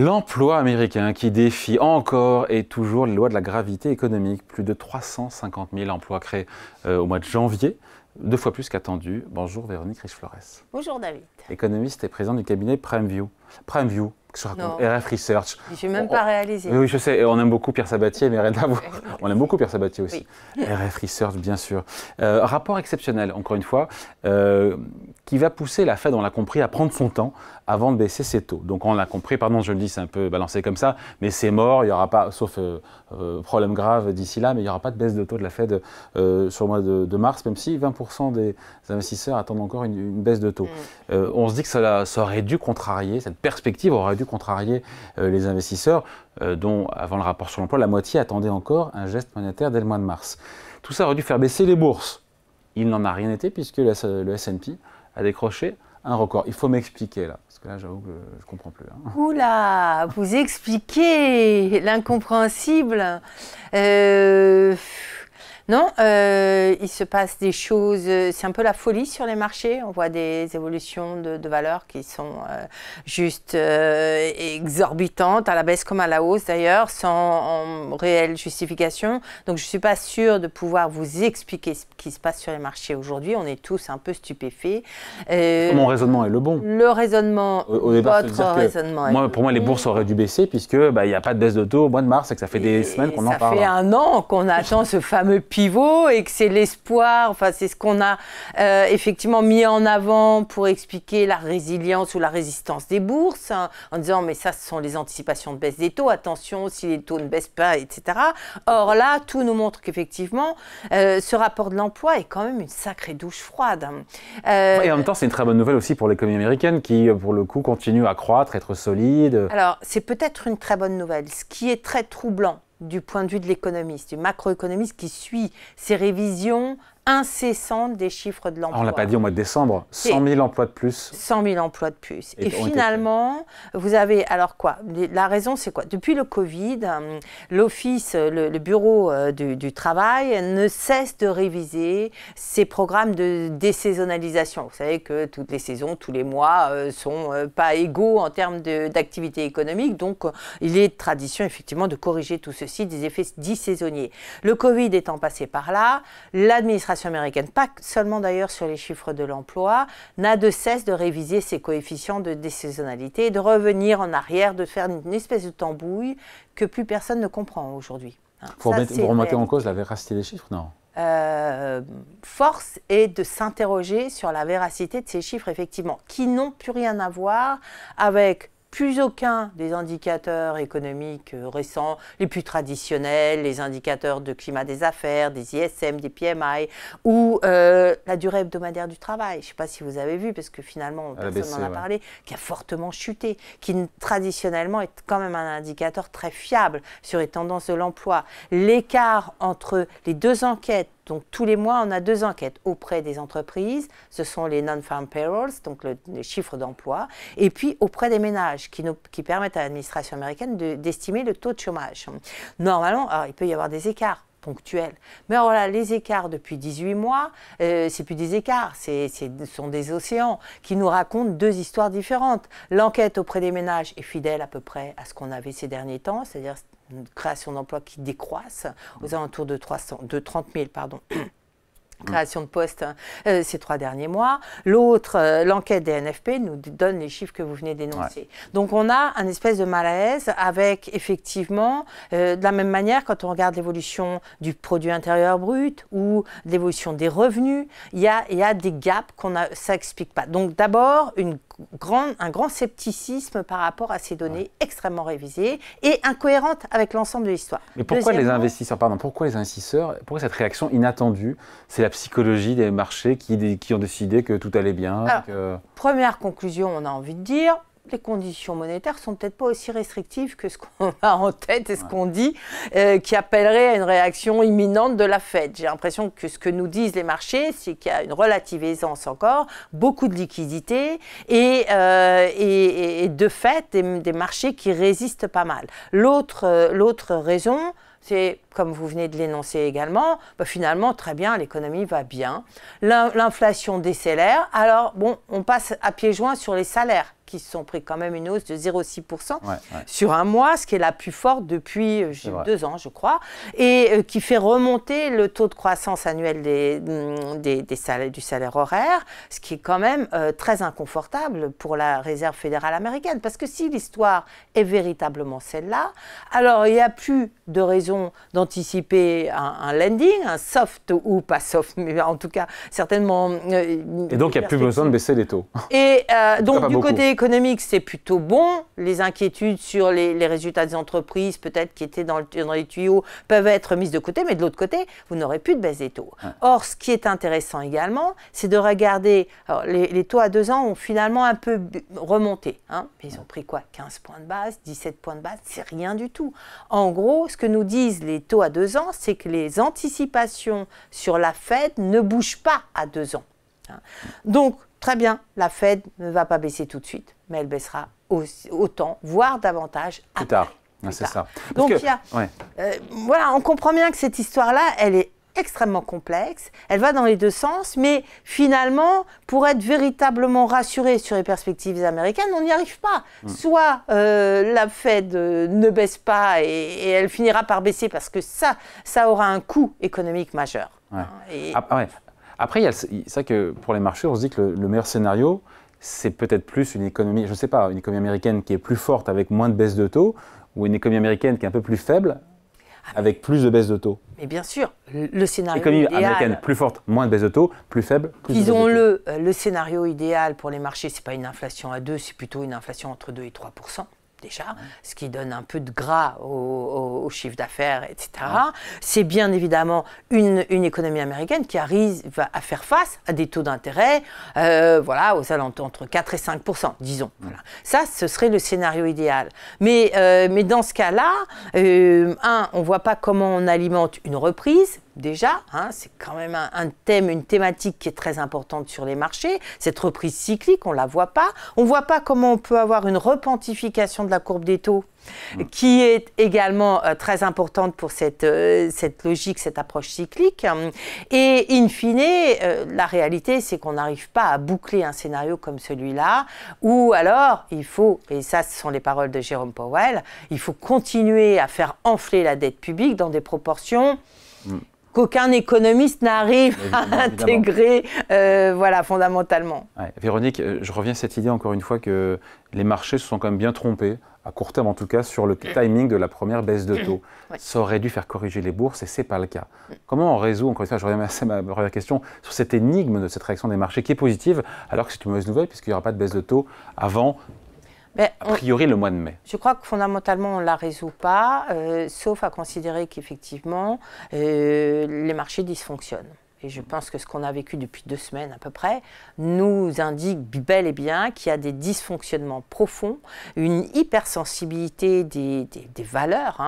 L'emploi américain qui défie encore et toujours les lois de la gravité économique. Plus de 350 000 emplois créés au mois de janvier, 2 fois plus qu'attendu. Bonjour Véronique Riche-Flores. Bonjour David. Économiste et présidente du cabinet PrimeView. PrimeView, qu'est-ce que je raconte? RF Research. Je n'ai même pas réalisé. Oui, je sais, et on aime beaucoup Pierre Sabatier, mais rien à voir. On aime beaucoup Pierre Sabatier aussi. Oui. RF Research, bien sûr. Rapport exceptionnel, encore une fois, qui va pousser la Fed, on l'a compris, à prendre son temps avant de baisser ses taux. Donc on l'a compris, pardon, je le dis, c'est un peu balancé comme ça, mais c'est mort, il n'y aura pas, sauf problème grave d'ici là, mais il n'y aura pas de baisse de taux de la Fed sur le mois de mars, même si 20% des investisseurs attendent encore une baisse de taux. On se dit que ça aurait dû contrarier, cette perspective aurait dû contrarier les investisseurs, dont, avant le rapport sur l'emploi, la moitié attendait encore un geste monétaire dès le mois de mars. Tout ça aurait dû faire baisser les bourses. Il n'en a rien été puisque le S&P a décroché un record. Il faut m'expliquer là, parce que là j'avoue que je ne comprends plus. Hein. Oula, vous expliquez l'incompréhensible. Non, il se passe des choses, c'est un peu la folie sur les marchés. On voit des évolutions de valeurs qui sont juste exorbitantes, à la baisse comme à la hausse d'ailleurs, sans réelle justification. Donc je ne suis pas sûre de pouvoir vous expliquer ce qui se passe sur les marchés aujourd'hui. On est tous un peu stupéfaits. Mon raisonnement est le bon. Le raisonnement, au départ, votre raisonnement est pour moi, les bourses auraient dû baisser puisque il n'y a pas de baisse de taux au mois de mars et que ça fait des semaines qu'on en parle. Ça fait un an qu'on attend ce fameux pivot et que c'est l'espoir, enfin c'est ce qu'on a effectivement mis en avant pour expliquer la résilience ou la résistance des bourses, hein, en disant mais ça ce sont les anticipations de baisse des taux, attention si les taux ne baissent pas, etc. Or là, tout nous montre qu'effectivement ce rapport de l'emploi est quand même une sacrée douche froide. Et en même temps, c'est une très bonne nouvelle aussi pour l'économie américaine qui, pour le coup, continue à croître, être solide. Alors, c'est peut-être une très bonne nouvelle. Ce qui est très troublant du point de vue de l'économiste, du macroéconomiste qui suit ces révisions incessantes des chiffres de l'emploi. On ne l'a pas dit au mois de décembre, 100 000 emplois de plus. 100 000 emplois de plus. Et finalement, vous avez, alors quoi? La raison, c'est quoi? Depuis le Covid, l'Office, le bureau du travail ne cesse de réviser ses programmes de désaisonnalisation. Vous savez que toutes les saisons, tous les mois sont pas égaux en termes d'activité économique. Donc, il est de tradition, effectivement, de corriger tout ceci, des effets dits saisonniers. Le Covid étant passé par là, l'administration américaine, pas seulement d'ailleurs sur les chiffres de l'emploi, n'a de cesse de réviser ses coefficients de désaisonnalité, de revenir en arrière, de faire une espèce de tambouille que plus personne ne comprend aujourd'hui. Vous remettez en cause la véracité des chiffres, non? Force est de s'interroger sur la véracité de ces chiffres, effectivement, qui n'ont plus rien à voir avec plus aucun des indicateurs économiques récents, les plus traditionnels, les indicateurs de climat des affaires, des ISM, des PMI, ou la durée hebdomadaire du travail. Je ne sais pas si vous avez vu, parce que finalement, personne n'en a parlé, qui a fortement chuté, qui traditionnellement est quand même un indicateur très fiable sur les tendances de l'emploi. L'écart entre les deux enquêtes, donc tous les mois, on a 2 enquêtes auprès des entreprises, ce sont les non-farm payrolls, donc les chiffres d'emploi, et puis auprès des ménages qui permettent à l'administration américaine d'estimer le taux de chômage. Normalement, alors, il peut y avoir des écarts ponctuels, mais alors là, les écarts depuis 18 mois, c'est plus des écarts, ce sont des océans qui nous racontent 2 histoires différentes. L'enquête auprès des ménages est fidèle à peu près à ce qu'on avait ces derniers temps, c'est-à-dire une création d'emplois qui décroissent aux alentours de 30 000, pardon. Création de postes ces 3 derniers mois. L'autre, l'enquête des NFP, nous donne les chiffres que vous venez d'énoncer. Ouais. Donc on a un espèce de malaise avec effectivement, de la même manière, quand on regarde l'évolution du produit intérieur brut ou l'évolution des revenus, il y a des gaps ça n'explique pas. Donc d'abord, un grand scepticisme par rapport à ces données extrêmement révisées et incohérentes avec l'ensemble de l'histoire. Mais pourquoi les investisseurs, pourquoi cette réaction inattendue? C'est la psychologie des marchés qui ont décidé que tout allait bien. Alors, première conclusion, on a envie de dire, les conditions monétaires sont peut-être pas aussi restrictives que ce qu'on a en tête et ce qu'on dit, qui appellerait à une réaction imminente de la Fed. J'ai l'impression que ce que nous disent les marchés, c'est qu'il y a une relative aisance encore, beaucoup de liquidités et de fait des marchés qui résistent pas mal. L'autre raison, c'est comme vous venez de l'énoncer également, bah finalement, très bien, l'économie va bien. L'inflation décélère. Alors, bon, on passe à pieds joints sur les salaires, qui se sont pris quand même une hausse de 0,6% sur un mois, ce qui est la plus forte depuis 2 ans, je crois, et qui fait remonter le taux de croissance annuel du salaire horaire, ce qui est quand même très inconfortable pour la Réserve fédérale américaine. Parce que si l'histoire est véritablement celle-là, alors il n'y a plus de raison d'anticiper un lending, un soft ou pas soft, mais en tout cas certainement... et donc il n'y a plus besoin de baisser les taux. Et donc du côté économique, c'est plutôt bon. Les inquiétudes sur les résultats des entreprises, peut-être qui étaient dans les tuyaux, peuvent être mises de côté, mais de l'autre côté, vous n'aurez plus de baisse des taux. Or, ce qui est intéressant également, c'est de regarder, alors, les taux à 2 ans ont finalement un peu remonté. Hein. Ils ont pris quoi? 15 points de base, 17 points de base, c'est rien du tout. En gros, ce que nous disent les taux à 2 ans, c'est que les anticipations sur la Fed ne bougent pas à 2 ans. Hein. Donc, très bien, la Fed ne va pas baisser tout de suite, mais elle baissera autant, voire davantage plus tard. C'est ça. Donc, voilà, on comprend bien que cette histoire-là, elle est extrêmement complexe, elle va dans les 2 sens, mais finalement, pour être véritablement rassuré sur les perspectives américaines, on n'y arrive pas. Soit la Fed ne baisse pas et elle finira par baisser parce que ça aura un coût économique majeur. Après, c'est vrai que pour les marchés, on se dit que le meilleur scénario, c'est peut-être plus une économie, je ne sais pas, une économie américaine qui est plus forte avec moins de baisse de taux, ou une économie américaine qui est un peu plus faible avec plus de baisse de taux. Mais bien sûr, le scénario économie idéal... américaine plus forte, moins de baisse de taux, plus faible, plus de baisse de taux. Disons-le, le scénario idéal pour les marchés, ce n'est pas une inflation à 2, c'est plutôt une inflation entre 2 et 3%. Déjà, ce qui donne un peu de gras au chiffre d'affaires, etc. C'est bien évidemment une économie américaine qui arrive à faire face à des taux d'intérêt aux alentours entre 4 et 5%, disons. Voilà. Ça, ce serait le scénario idéal. Mais dans ce cas-là, on ne voit pas comment on alimente une reprise. Déjà, c'est quand même une thématique qui est très importante sur les marchés. Cette reprise cyclique, on ne la voit pas. On ne voit pas comment on peut avoir une repentification de la courbe des taux qui est également très importante pour cette logique, cette approche cyclique. Et in fine, la réalité, c'est qu'on n'arrive pas à boucler un scénario comme celui-là, ou alors il faut, et ça ce sont les paroles de Jérôme Powell, il faut continuer à faire enfler la dette publique dans des proportions qu'aucun économiste n'arrive à intégrer fondamentalement. Véronique, je reviens à cette idée encore une fois que les marchés se sont quand même bien trompés, à court terme en tout cas, sur le timing de la première baisse de taux. Ça aurait dû faire corriger les bourses et ce n'est pas le cas. Comment on résout, encore une fois, je reviens à ma première question, sur cette énigme de cette réaction des marchés qui est positive, alors que c'est une mauvaise nouvelle puisqu'il n'y aura pas de baisse de taux avant a priori le mois de mai. Je crois que fondamentalement, on ne la résout pas, sauf à considérer qu'effectivement, les marchés dysfonctionnent. Et je pense que ce qu'on a vécu depuis 2 semaines à peu près nous indique bel et bien qu'il y a des dysfonctionnements profonds, une hypersensibilité des valeurs.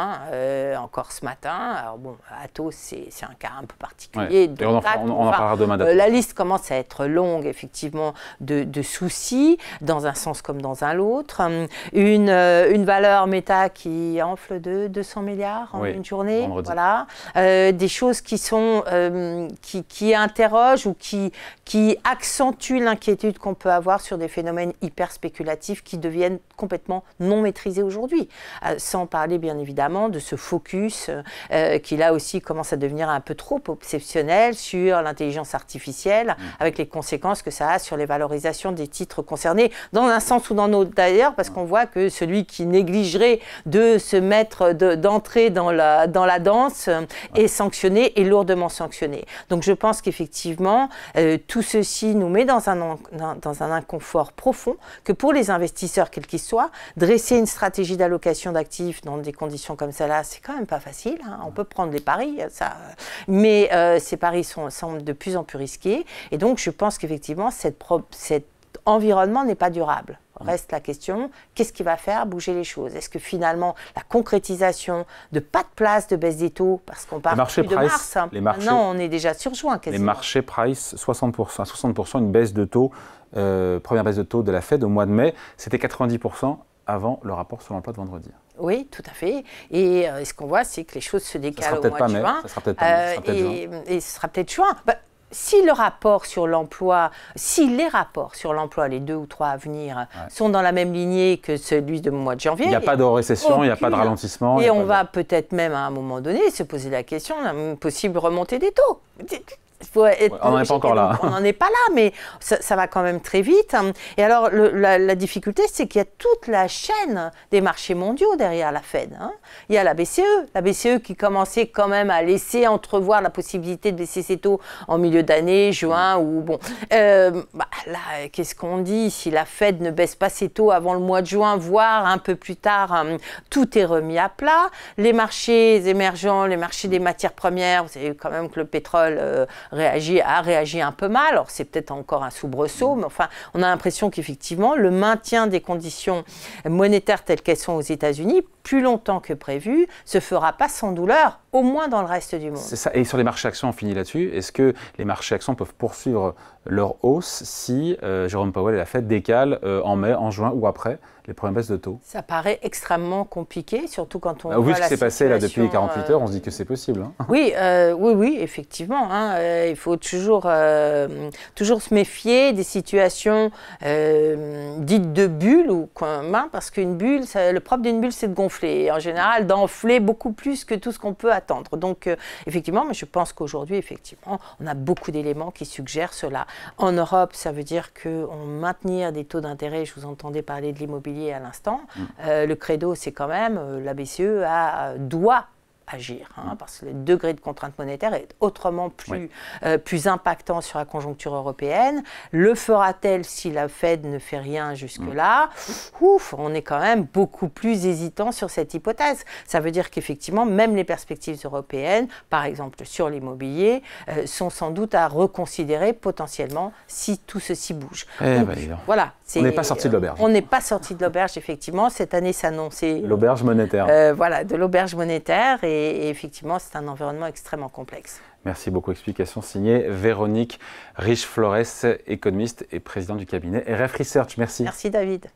Encore ce matin, alors bon, Atos, c'est un cas un peu particulier. On en parlera demain. La liste commence à être longue, effectivement, de soucis, dans un sens comme dans un autre. Une valeur méta qui enfle de 200 milliards en une journée. Voilà. Des choses qui sont... qui interrogent ou qui accentuent l'inquiétude qu'on peut avoir sur des phénomènes hyper spéculatifs qui deviennent complètement non maîtrisés aujourd'hui. Sans parler bien évidemment de ce focus qui là aussi commence à devenir un peu trop obsessionnel sur l'intelligence artificielle, avec les conséquences que ça a sur les valorisations des titres concernés, dans un sens ou dans l'autre d'ailleurs, parce qu'on voit que celui qui négligerait de se mettre, d'entrer dans la danse est sanctionné, et lourdement sanctionné. Donc je pense qu'effectivement, tout ceci nous met dans un inconfort profond, que pour les investisseurs, quels qu'ils soient, dresser une stratégie d'allocation d'actifs dans des conditions comme celle-là, c'est quand même pas facile. On peut prendre des paris, mais ces paris semblent de plus en plus risqués. Et donc, je pense qu'effectivement, cet environnement n'est pas durable. Reste la question, qu'est-ce qui va faire bouger les choses? Est-ce que finalement, la concrétisation de pas de place de baisse des taux, parce qu'on parle plus de mars, maintenant on est déjà sur juin quasiment. Les marchés price 60%, à 60% une baisse de taux, première baisse de taux de la Fed au mois de mai, c'était 90% avant le rapport sur l'emploi de vendredi. Oui, tout à fait. Et ce qu'on voit, c'est que les choses se décalent au mois de juin. Ça sera peut-être pas mai, ça sera peut-être juin. Et ce sera peut-être juin. Si le rapport sur l'emploi, si les rapports sur l'emploi, les 2 ou 3 à venir, sont dans la même lignée que celui du mois de janvier. Il n'y a pas de récession, il n'y a pas de ralentissement. Et on va peut-être même à un moment donné se poser la question d'une possible remontée des taux. On n'en est pas encore là. On n'en est pas là, mais ça va quand même très vite. Et alors, la difficulté, c'est qu'il y a toute la chaîne des marchés mondiaux derrière la Fed. Il y a la BCE qui commençait quand même à laisser entrevoir la possibilité de baisser ses taux en milieu d'année, juin, ou bon. Là, qu'est-ce qu'on dit? Si la Fed ne baisse pas ses taux avant le mois de juin, voire un peu plus tard, tout est remis à plat. Les marchés émergents, les marchés des matières premières, vous savez quand même que le pétrole a réagi un peu mal. Alors, c'est peut-être encore un soubresaut, mais enfin, on a l'impression qu'effectivement, le maintien des conditions monétaires telles qu'elles sont aux États-Unis, plus longtemps que prévu, se fera pas sans douleur, au moins dans le reste du monde. C'est ça. Et sur les marchés actions, on finit là-dessus. Est-ce que les marchés actions peuvent poursuivre leur hausse si Jérôme Powell et la Fed décalent en mai, en juin ou après les premières baisses de taux? Ça paraît extrêmement compliqué, surtout quand on voit vu ce qui s'est passé là depuis 48 heures, on se dit que c'est possible. Oui, effectivement. Il faut toujours se méfier des situations dites de bulles, parce qu'une bulle, le propre d'une bulle, c'est de gonfler. Et en général, d'enfler beaucoup plus que tout ce qu'on peut attendre. Donc, effectivement, mais je pense qu'aujourd'hui, effectivement, on a beaucoup d'éléments qui suggèrent cela. En Europe, ça veut dire qu'on maintenir des taux d'intérêt, je vous entendais parler de l'immobilier à l'instant, le credo, c'est quand même, la BCE doit agir, parce que le degré de contrainte monétaire est autrement plus impactant sur la conjoncture européenne. Le fera-t-elle si la Fed ne fait rien jusque-là? On est quand même beaucoup plus hésitant sur cette hypothèse. Ça veut dire qu'effectivement, même les perspectives européennes, par exemple sur l'immobilier, sont sans doute à reconsidérer potentiellement si tout ceci bouge. Voilà. On n'est pas sorti de l'auberge. On n'est pas sorti de l'auberge, effectivement. Cette année s'annonçait... L'auberge monétaire. De l'auberge monétaire. Et effectivement, c'est un environnement extrêmement complexe. Merci beaucoup. Explication signée Véronique Riche-Flores, économiste et présidente du cabinet RF Research. Merci. Merci David.